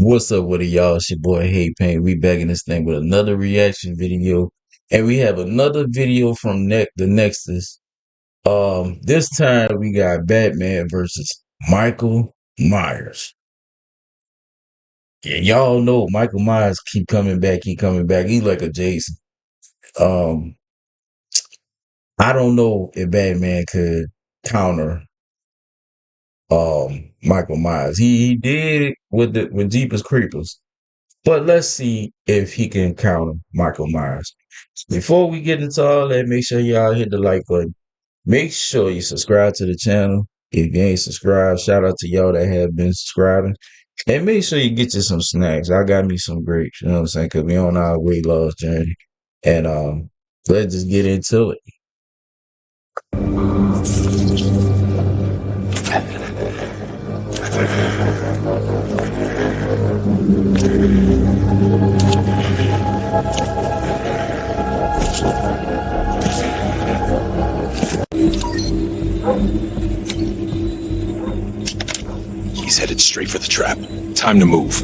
What's up with it, y'all? It's your boy Hey Pain. We back in this thing with another reaction video. And we have another video from the Nexus. This time we got Batman versus Michael Myers. Yeah, y'all know Michael Myers keep coming back, keep coming back. He's like a Jason. Um, I don't know if Batman could counter Michael Myers. He did it with Jeepers Creepers. But let's see if he can counter Michael Myers. Before we get into all that, make sure y'all hit the like button. Make sure you subscribe to the channel. If you ain't subscribed, shout out to y'all that have been subscribing. And make sure you get you some snacks. I got me some grapes, you know what I'm saying? Because we on our weight loss journey. And let's just get into it. He's headed straight for the trap. Time to move.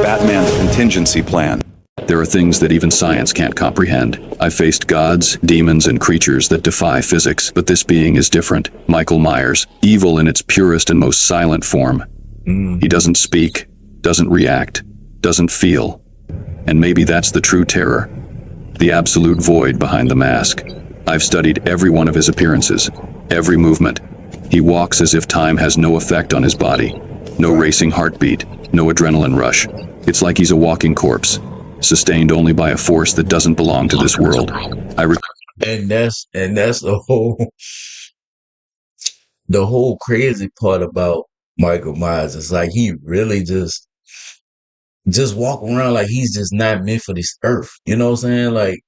Batman's contingency plan. There are things that even science can't comprehend. I've faced gods, demons, and creatures that defy physics, but this being is different. Michael Myers, evil in its purest and most silent form. He doesn't speak, doesn't react, doesn't feel. And maybe that's the true terror. The absolute void behind the mask. I've studied every one of his appearances, every movement. He walks as if time has no effect on his body. No racing heartbeat, no adrenaline rush. It's like he's a walking corpse, sustained only by a force that doesn't belong to this world. And that's the whole crazy part about Michael Myers is like he really just walk around like he's just not meant for this earth. You know what I'm saying? Like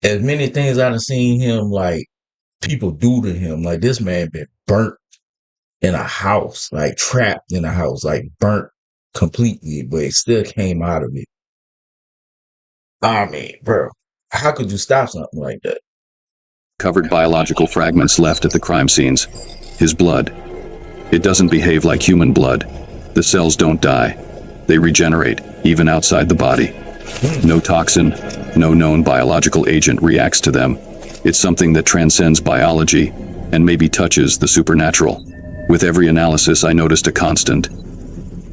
as many things I've seen him like people do to him, like this man been burnt in a house, like trapped in a house, like burnt completely, but it still came out of it. I mean, bro, how could you stop something like that? Covered biological fragments left at the crime scenes. His blood. It doesn't behave like human blood. The cells don't die. They regenerate, even outside the body. No toxin, no known biological agent reacts to them. It's something that transcends biology and maybe touches the supernatural. With every analysis, I noticed a constant.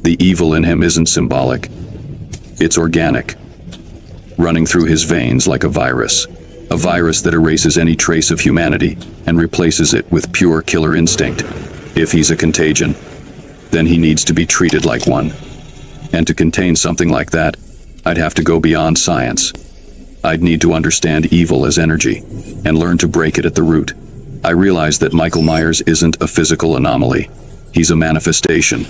The evil in him isn't symbolic. It's organic. Running through his veins like a virus that erases any trace of humanity and replaces it with pure killer instinct. If he's a contagion, then he needs to be treated like one. And to contain something like that, I'd have to go beyond science. I'd need to understand evil as energy and learn to break it at the root. I realized that Michael Myers isn't a physical anomaly. He's a manifestation,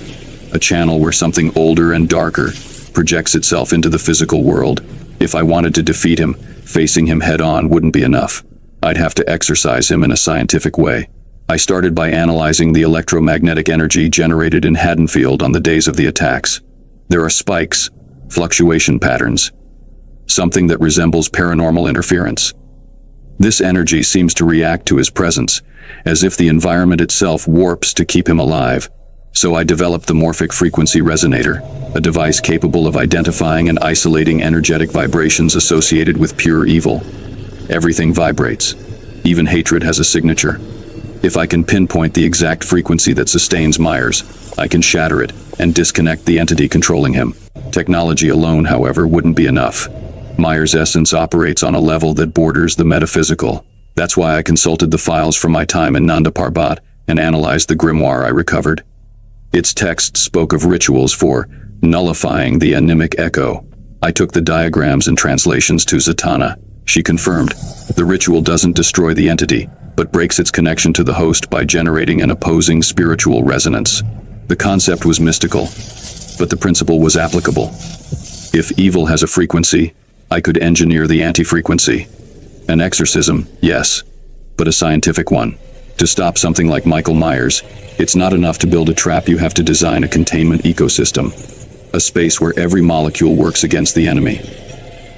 a channel where something older and darker projects itself into the physical world. If I wanted to defeat him, facing him head-on wouldn't be enough. I'd have to exorcise him in a scientific way. I started by analyzing the electromagnetic energy generated in Haddonfield on the days of the attacks. There are spikes, fluctuation patterns, something that resembles paranormal interference. This energy seems to react to his presence, as if the environment itself warps to keep him alive. So I developed the morphic frequency resonator, a device capable of identifying and isolating energetic vibrations associated with pure evil. Everything vibrates. Even hatred has a signature. If I can pinpoint the exact frequency that sustains Myers, I can shatter it and disconnect the entity controlling him. Technology alone, however, wouldn't be enough. Myers' essence operates on a level that borders the metaphysical. That's why I consulted the files from my time in Nanda Parbat and analyzed the grimoire I recovered. Its text spoke of rituals for nullifying the anemic echo. I took the diagrams and translations to Zatanna. She confirmed, the ritual doesn't destroy the entity, but breaks its connection to the host by generating an opposing spiritual resonance. The concept was mystical, but the principle was applicable. If evil has a frequency, I could engineer the anti-frequency. An exorcism, yes, but a scientific one. To stop something like Michael Myers, it's not enough to build a trap, you have to design a containment ecosystem. A space where every molecule works against the enemy.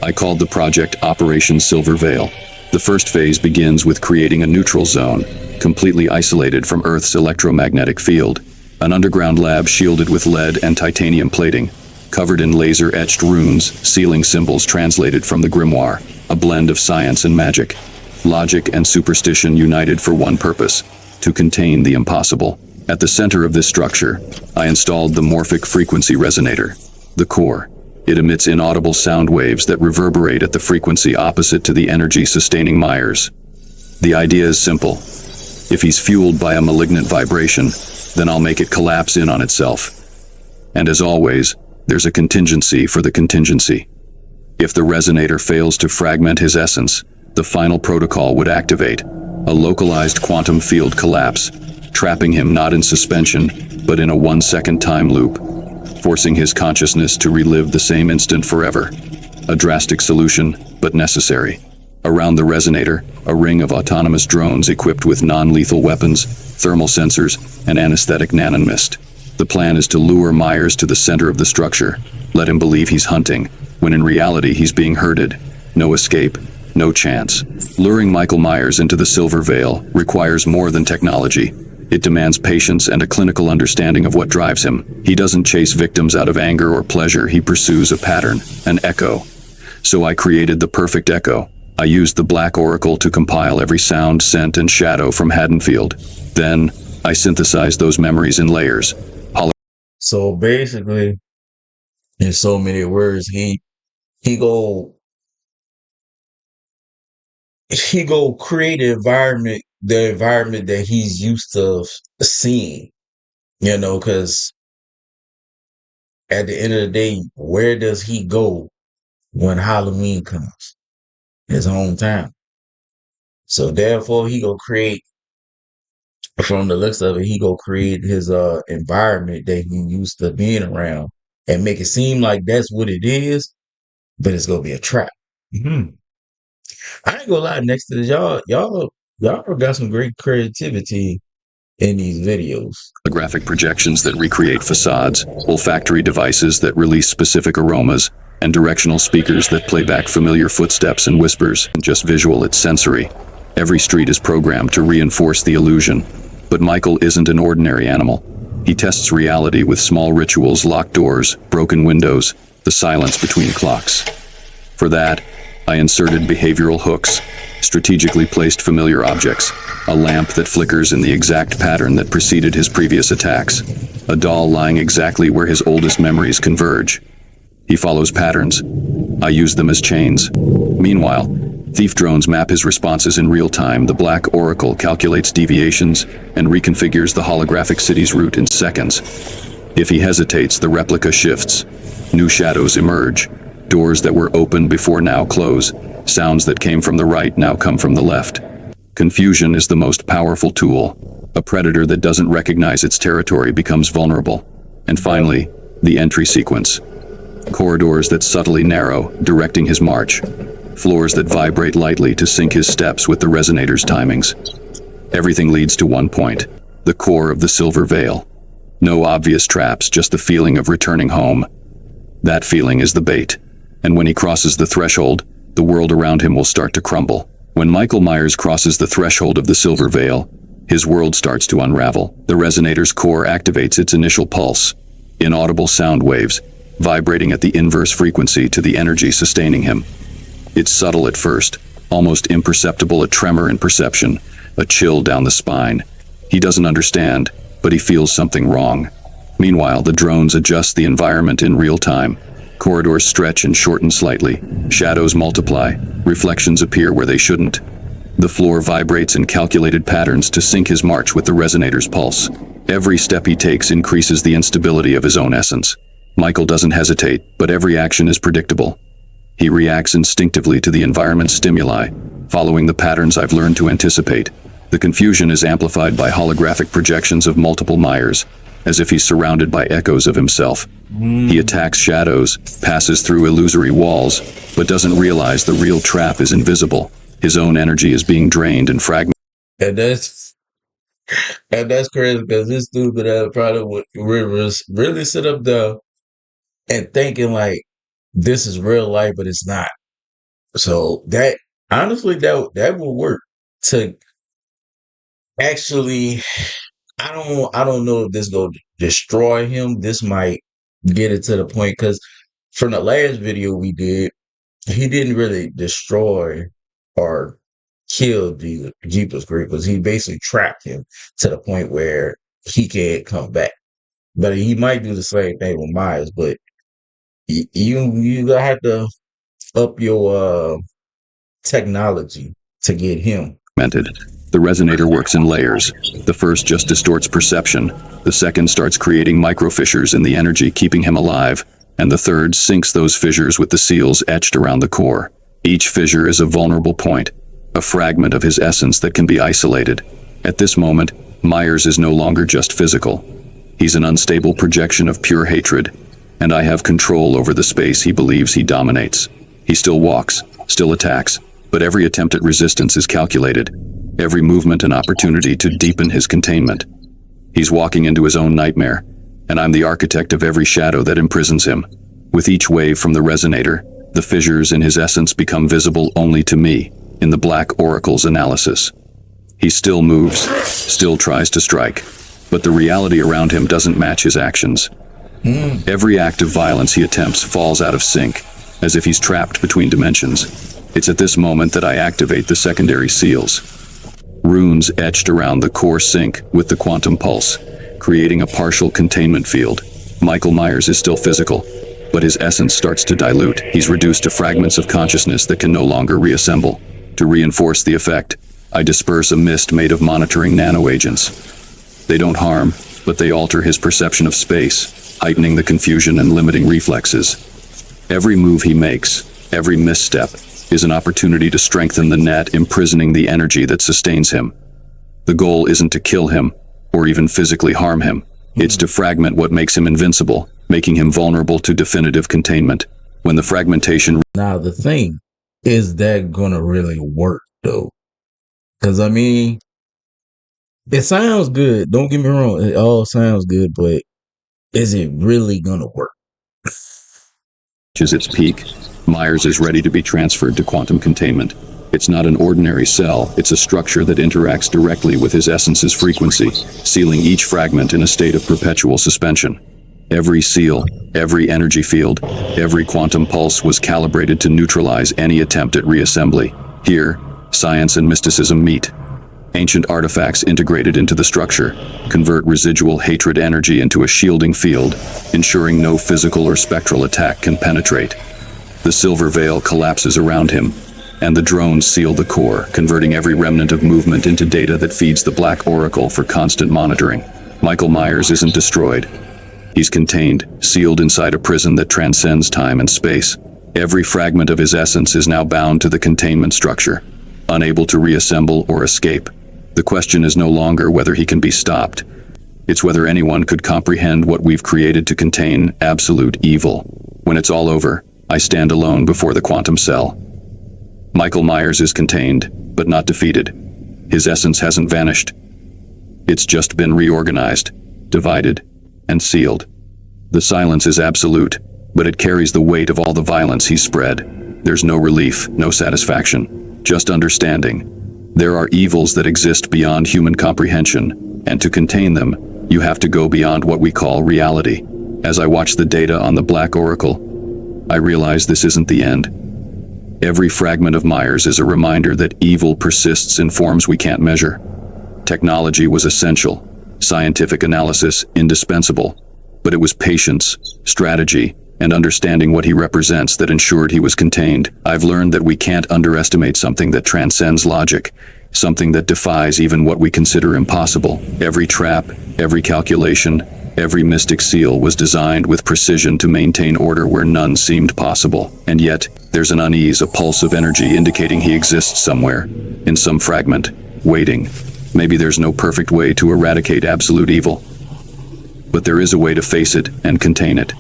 I called the project Operation Silver Veil. The first phase begins with creating a neutral zone, completely isolated from Earth's electromagnetic field. An underground lab shielded with lead and titanium plating, covered in laser-etched runes, sealing symbols translated from the grimoire, a blend of science and magic. Logic and superstition united for one purpose: to contain the impossible. At the center of this structure, I installed the morphic frequency resonator, the core. It emits inaudible sound waves that reverberate at the frequency opposite to the energy-sustaining Myers. The idea is simple. If he's fueled by a malignant vibration, then I'll make it collapse in on itself. And as always, there's a contingency for the contingency. If the resonator fails to fragment his essence, the final protocol would activate, a localized quantum field collapse, trapping him not in suspension, but in a 1-second time loop, forcing his consciousness to relive the same instant forever. A drastic solution, but necessary. Around the resonator, a ring of autonomous drones equipped with non-lethal weapons, thermal sensors, and anesthetic nanomist. The plan is to lure Myers to the center of the structure, let him believe he's hunting, when in reality he's being herded. No escape, no chance. Luring Michael Myers into the Silver Veil requires more than technology. It demands patience and a clinical understanding of what drives him. He doesn't chase victims out of anger or pleasure, he pursues a pattern, an echo. So I created the perfect echo. I used the Black Oracle to compile every sound, scent, and shadow from Haddonfield. Then, I synthesized those memories in layers. So basically, in so many words, he go he go create the environment that he's used to seeing. Because at the end of the day, where does he go when Halloween comes? His hometown. So therefore, he go create. From the looks of it, he go create his environment that he used to being around and make it seem like that's what it is, but it's gonna be a trap. Hmm. I ain't gonna lie. Next to this, y'all got some great creativity in these videos. Holographic projections that recreate facades, olfactory devices that release specific aromas, and directional speakers that play back familiar footsteps and whispers. Just visual, it's sensory. Every street is programmed to reinforce the illusion. But Michael isn't an ordinary animal. He tests reality with small rituals, locked doors, broken windows, the silence between clocks. For that, I inserted behavioral hooks, strategically placed familiar objects, a lamp that flickers in the exact pattern that preceded his previous attacks, a doll lying exactly where his oldest memories converge. He follows patterns. I use them as chains. Meanwhile, thief drones map his responses in real time. The Black Oracle calculates deviations and reconfigures the holographic city's route in seconds. If he hesitates, the replica shifts. New shadows emerge. Doors that were open before now close. Sounds that came from the right now come from the left. Confusion is the most powerful tool. A predator that doesn't recognize its territory becomes vulnerable. And finally, the entry sequence. Corridors that subtly narrow, directing his march. Floors that vibrate lightly to sync his steps with the resonator's timings. Everything leads to one point, the core of the Silver Veil. No obvious traps, just the feeling of returning home. That feeling is the bait. And when he crosses the threshold, the world around him will start to crumble. When Michael Myers crosses the threshold of the Silver Veil, his world starts to unravel. The resonator's core activates its initial pulse. Inaudible sound waves, vibrating at the inverse frequency to the energy sustaining him. It's subtle at first, almost imperceptible, a tremor in perception, a chill down the spine. He doesn't understand, but he feels something wrong. Meanwhile, the drones adjust the environment in real time. Corridors stretch and shorten slightly. Shadows multiply. Reflections appear where they shouldn't. The floor vibrates in calculated patterns to sync his march with the resonator's pulse. Every step he takes increases the instability of his own essence. Michael doesn't hesitate, but every action is predictable. He reacts instinctively to the environment's stimuli, following the patterns I've learned to anticipate. The confusion is amplified by holographic projections of multiple Myers, as if he's surrounded by echoes of himself. He attacks shadows, passes through illusory walls, but doesn't realize the real trap is invisible. His own energy is being drained and fragmented. And that's crazy because this dude that probably would really sit up there and thinking like this is real life, but it's not. So that honestly, that would work to Actually, I don't know if this go destroy him. This might get it to the point because from the last video we did, he didn't really destroy or kill Jeepers Creepers. He basically trapped him to the point where he can't come back. But he might do the same thing with Myers. But you gonna have to up your technology to get him. The resonator works in layers. The first just distorts perception. The second starts creating microfissures in the energy keeping him alive. And the third sinks those fissures with the seals etched around the core. Each fissure is a vulnerable point, a fragment of his essence that can be isolated. At this moment, Myers is no longer just physical. He's an unstable projection of pure hatred, and I have control over the space he believes he dominates. He still walks, still attacks, but every attempt at resistance is calculated. Every movement an opportunity to deepen his containment. He's walking into his own nightmare, and I'm the architect of every shadow that imprisons him. With each wave from the resonator, the fissures in his essence become visible only to me, in the Black Oracle's analysis. He still moves, still tries to strike, but the reality around him doesn't match his actions. Every act of violence he attempts falls out of sync, as if he's trapped between dimensions. It's at this moment that I activate the secondary seals. Runes etched around the core sync with the quantum pulse, creating a partial containment field. Michael Myers is still physical, but his essence starts to dilute. He's reduced to fragments of consciousness that can no longer reassemble. To reinforce the effect, I disperse a mist made of monitoring nanoagents. They don't harm, but they alter his perception of space, heightening the confusion and limiting reflexes. Every move he makes, every misstep, is an opportunity to strengthen the net imprisoning the energy that sustains him. The goal isn't to kill him, or even physically harm him. It's to fragment what makes him invincible, making him vulnerable to definitive containment. When the fragmentation... Now, the thing is that going to really work, though? Because, I mean, it sounds good. Don't get me wrong. It all sounds good, but is it really going to work? Is its peak, Myers is ready to be transferred to quantum containment. It's not an ordinary cell, it's a structure that interacts directly with his essence's frequency, sealing each fragment in a state of perpetual suspension. Every seal, every energy field, every quantum pulse was calibrated to neutralize any attempt at reassembly. Here, science and mysticism meet. Ancient artifacts integrated into the structure convert residual hatred energy into a shielding field, ensuring no physical or spectral attack can penetrate. The silver veil collapses around him, and the drones seal the core, converting every remnant of movement into data that feeds the Black Oracle for constant monitoring. Michael Myers isn't destroyed. He's contained, sealed inside a prison that transcends time and space. Every fragment of his essence is now bound to the containment structure, unable to reassemble or escape. The question is no longer whether he can be stopped. It's whether anyone could comprehend what we've created to contain absolute evil. When it's all over, I stand alone before the quantum cell. Michael Myers is contained, but not defeated. His essence hasn't vanished. It's just been reorganized, divided, and sealed. The silence is absolute, but it carries the weight of all the violence he's spread. There's no relief, no satisfaction, just understanding. There are evils that exist beyond human comprehension, and to contain them, you have to go beyond what we call reality. As I watch the data on the Black Oracle, I realize this isn't the end. Every fragment of Myers is a reminder that evil persists in forms we can't measure. Technology was essential, scientific analysis indispensable, but it was patience, strategy, and understanding what he represents that ensured he was contained. I've learned that we can't underestimate something that transcends logic, something that defies even what we consider impossible. Every trap, every calculation, every mystic seal was designed with precision to maintain order where none seemed possible. And yet, there's an unease, a pulse of energy indicating he exists somewhere, in some fragment, waiting. Maybe there's no perfect way to eradicate absolute evil, but there is a way to face it and contain it.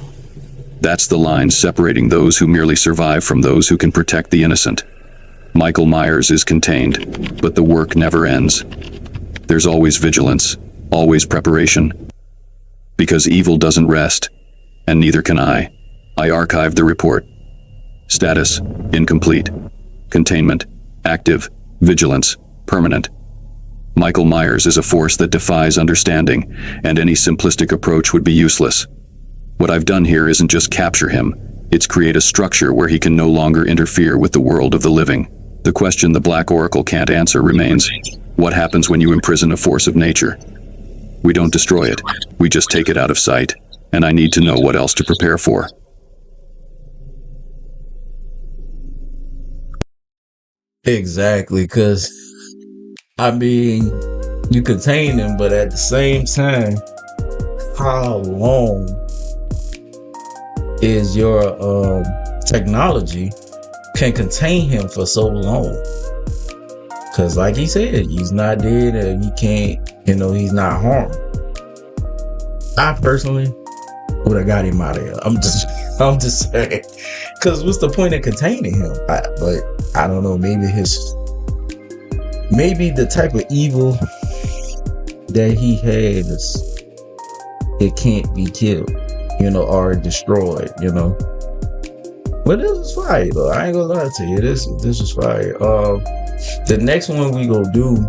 That's the line separating those who merely survive from those who can protect the innocent. Michael Myers is contained, but the work never ends. There's always vigilance, always preparation. Because evil doesn't rest, and neither can I. I archived the report. Status: incomplete. Containment: active. Vigilance: permanent. Michael Myers is a force that defies understanding, and any simplistic approach would be useless. What I've done here isn't just capture him, it's create a structure where he can no longer interfere with the world of the living. The question the Black Oracle can't answer remains: what happens when you imprison a force of nature? We don't destroy it, we just take it out of sight, and I need to know what else to prepare for. Exactly, because I mean, you contain him, but at the same time, how long is your technology can contain him for so long? Because like he said, he's not dead and he can't, he's not harmed. I personally would have got him out of here. I'm just saying, because what's the point of containing him? But I don't know, maybe the type of evil that he has, it can't be killed, or destroyed, But this is fire though. I ain't gonna lie to you. This is fire. The next one we gonna do,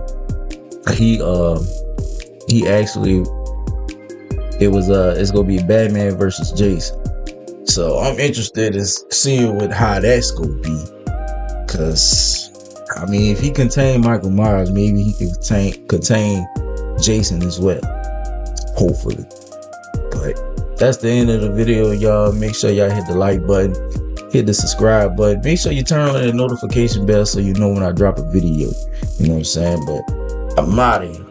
he actually, it's gonna be Batman versus Jason. So I'm interested in seeing how that's gonna be. Cause I mean, if he contained Michael Myers, maybe he can contain Jason as well. Hopefully. But that's the end of the video, y'all. Make sure y'all hit the like button, hit the subscribe button. Make sure you turn on the notification bell so you know when I drop a video. You know what I'm saying? But I'm out of here.